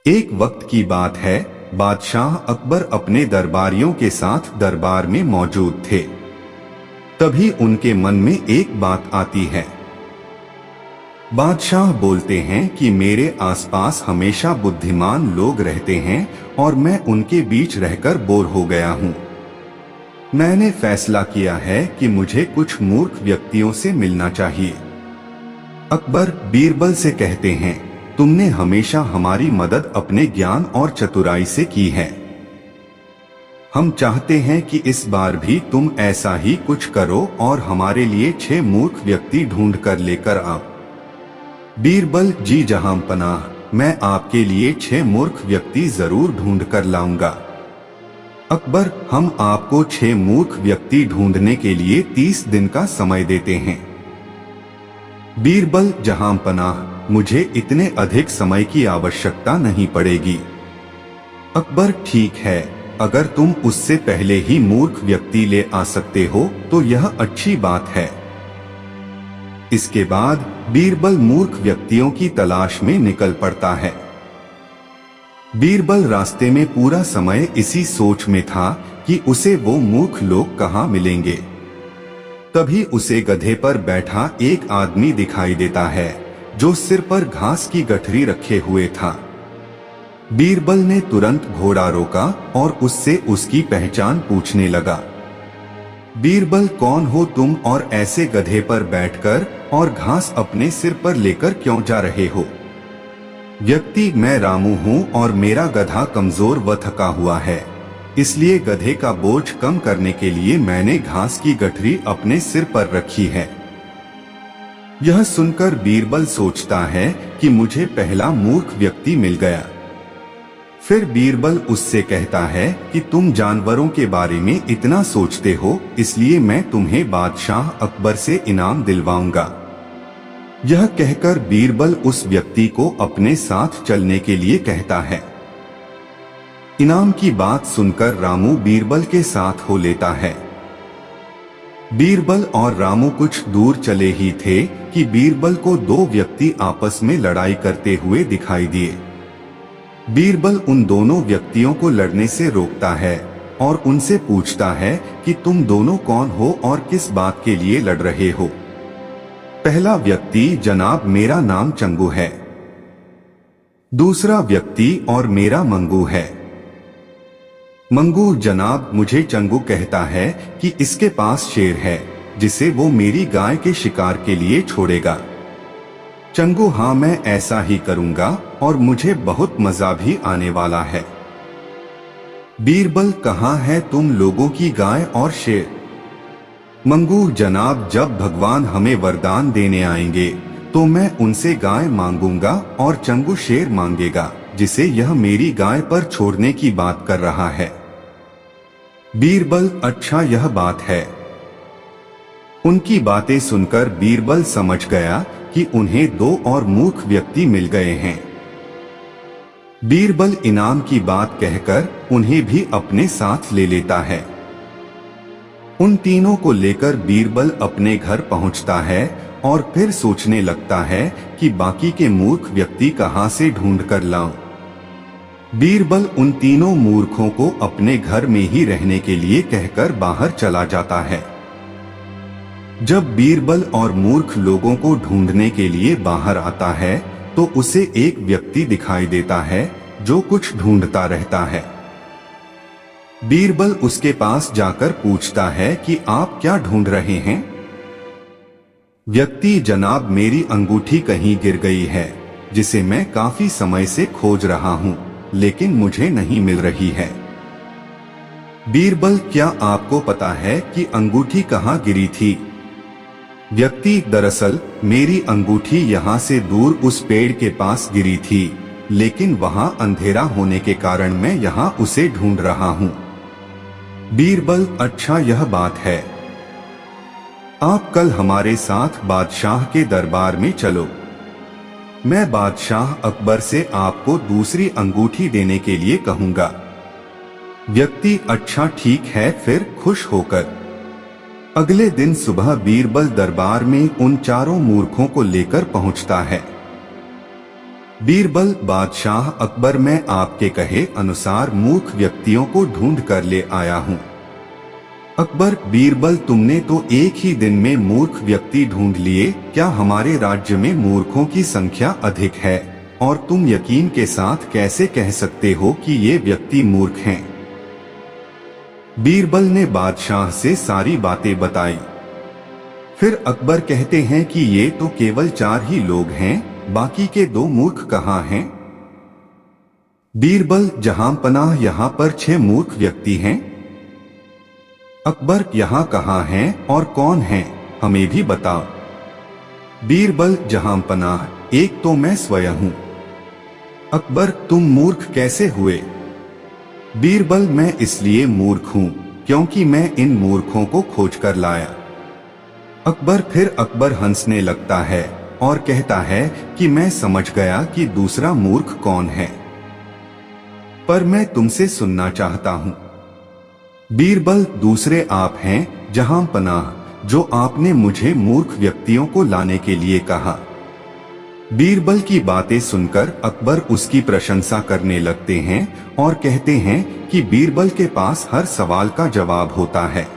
एक वक्त की बात है, बादशाह अकबर अपने दरबारियों के साथ दरबार में मौजूद थे। तभी उनके मन में एक बात आती है। बादशाह बोलते हैं कि मेरे आसपास हमेशा बुद्धिमान लोग रहते हैं और मैं उनके बीच रहकर बोर हो गया हूँ। मैंने फैसला किया है कि मुझे कुछ मूर्ख व्यक्तियों से मिलना चाहिए। अकबर बीरबल से कहते हैं, तुमने हमेशा हमारी मदद अपने ज्ञान और चतुराई से की है। हम चाहते हैं कि इस बार भी तुम ऐसा ही कुछ करो और हमारे लिए 6 मूर्ख व्यक्ति ढूंढ कर लेकर आओ। बीरबल, जी जहां पनाह, मैं आपके लिए 6 मूर्ख व्यक्ति जरूर ढूंढ कर लाऊंगा। अकबर, हम आपको 6 मूर्ख व्यक्ति ढूंढने के लिए 30 दिन का समय देते हैं। बीरबल, जहां पनाह, मुझे इतने अधिक समय की आवश्यकता नहीं पड़ेगी। अकबर, ठीक है, अगर तुम उससे पहले ही मूर्ख व्यक्ति ले आ सकते हो तो यह अच्छी बात है। इसके बाद बीरबल मूर्ख व्यक्तियों की तलाश में निकल पड़ता है। बीरबल रास्ते में पूरा समय इसी सोच में था कि उसे वो मूर्ख लोग कहाँ मिलेंगे। तभी उसे गधे पर बैठा एक आदमी दिखाई देता है जो सिर पर घास की गठरी रखे हुए था। बीरबल ने तुरंत घोड़ा रोका और उससे उसकी पहचान पूछने लगा। बीरबल, कौन हो तुम और ऐसे गधे पर बैठकर और घास अपने सिर पर लेकर क्यों जा रहे हो? व्यक्ति, मैं रामू हूँ और मेरा गधा कमजोर व थका हुआ है, इसलिए गधे का बोझ कम करने के लिए मैंने घास की गठरी अपने सिर पर रखी है। यह सुनकर बीरबल सोचता है कि मुझे पहला मूर्ख व्यक्ति मिल गया। फिर बीरबल उससे कहता है कि तुम जानवरों के बारे में इतना सोचते हो, इसलिए मैं तुम्हें बादशाह अकबर से इनाम दिलवाऊंगा। यह कहकर बीरबल उस व्यक्ति को अपने साथ चलने के लिए कहता है। इनाम की बात सुनकर रामू बीरबल के साथ हो लेता है। बीरबल और रामू कुछ दूर चले ही थे कि बीरबल को 2 व्यक्ति आपस में लड़ाई करते हुए दिखाई दिए। बीरबल उन दोनों व्यक्तियों को लड़ने से रोकता है और उनसे पूछता है कि तुम दोनों कौन हो और किस बात के लिए लड़ रहे हो? पहला व्यक्ति, जनाब मेरा नाम चंगू है। दूसरा व्यक्ति, और मेरा मंगू है। मंगू, जनाब मुझे चंगू कहता है कि इसके पास शेर है जिसे वो मेरी गाय के शिकार के लिए छोड़ेगा। चंगू, हाँ मैं ऐसा ही करूंगा और मुझे बहुत मजा भी आने वाला है। बीरबल, कहाँ है तुम लोगों की गाय और शेर? मंगू, जनाब जब भगवान हमें वरदान देने आएंगे तो मैं उनसे गाय मांगूंगा और चंगू शेर मांगेगा जिसे यह मेरी गाय पर छोड़ने की बात कर रहा है। बीरबल, अच्छा यह बात है। उनकी बातें सुनकर बीरबल समझ गया कि उन्हें 2 और मूर्ख व्यक्ति मिल गए हैं। बीरबल इनाम की बात कहकर उन्हें भी अपने साथ ले लेता है। उन तीनों को लेकर बीरबल अपने घर पहुंचता है और फिर सोचने लगता है कि बाकी के मूर्ख व्यक्ति कहां से ढूंढ कर लाऊं। बीरबल उन तीनों मूर्खों को अपने घर में ही रहने के लिए कहकर बाहर चला जाता है। जब बीरबल और मूर्ख लोगों को ढूंढने के लिए बाहर आता है तो उसे एक व्यक्ति दिखाई देता है जो कुछ ढूंढता रहता है। बीरबल उसके पास जाकर पूछता है कि आप क्या ढूंढ रहे हैं? व्यक्ति, जनाब मेरी अंगूठी कहीं गिर गई है जिसे मैं काफी समय से खोज रहा हूं लेकिन मुझे नहीं मिल रही है। बीरबल, क्या आपको पता है कि अंगूठी कहाँ गिरी थी? व्यक्ति, दरअसल मेरी अंगूठी यहाँ से दूर उस पेड़ के पास गिरी थी, लेकिन वहाँ अंधेरा होने के कारण मैं यहाँ उसे ढूंढ रहा हूँ। बीरबल, अच्छा यह बात है। आप कल हमारे साथ बादशाह के दरबार में चलो। मैं बादशाह अकबर से आपको दूसरी अंगूठी देने के लिए कहूंगा। व्यक्ति, अच्छा ठीक है, फिर खुश होकर अगले दिन सुबह बीरबल दरबार में उन चारों मूर्खों को लेकर पहुंचता है। बीरबल, बादशाह अकबर, मैं आपके कहे अनुसार मूर्ख व्यक्तियों को ढूंढ कर ले आया हूँ। अकबर, बीरबल, तुमने तो एक ही दिन में मूर्ख व्यक्ति ढूंढ लिए, क्या हमारे राज्य में मूर्खों की संख्या अधिक है? और तुम यकीन के साथ कैसे कह सकते हो कि ये व्यक्ति मूर्ख हैं? बीरबल ने बादशाह से सारी बातें बताई। फिर अकबर कहते हैं कि ये तो केवल 4 ही लोग हैं, बाकी के 2 मूर्ख कहाँ हैं? बीरबल, जहां पनाह, यहाँ पर 6 मूर्ख व्यक्ति हैं। अकबर, यहाँ कहाँ हैं और कौन हैं, हमें भी बताओ। बीरबल, जहां पनाह, एक तो मैं स्वयं हूं। अकबर, तुम मूर्ख कैसे हुए? बीरबल, मैं इसलिए मूर्ख हूं क्योंकि मैं इन मूर्खों को खोज कर लाया। अकबर, फिर अकबर हंसने लगता है और कहता है कि मैं समझ गया कि दूसरा मूर्ख कौन है, पर मैं तुमसे सुनना चाहता हूं। बीरबल, दूसरे आप हैं जहां पनाह, जो आपने मुझे मूर्ख व्यक्तियों को लाने के लिए कहा। बीरबल की बातें सुनकर अकबर उसकी प्रशंसा करने लगते हैं और कहते हैं कि बीरबल के पास हर सवाल का जवाब होता है।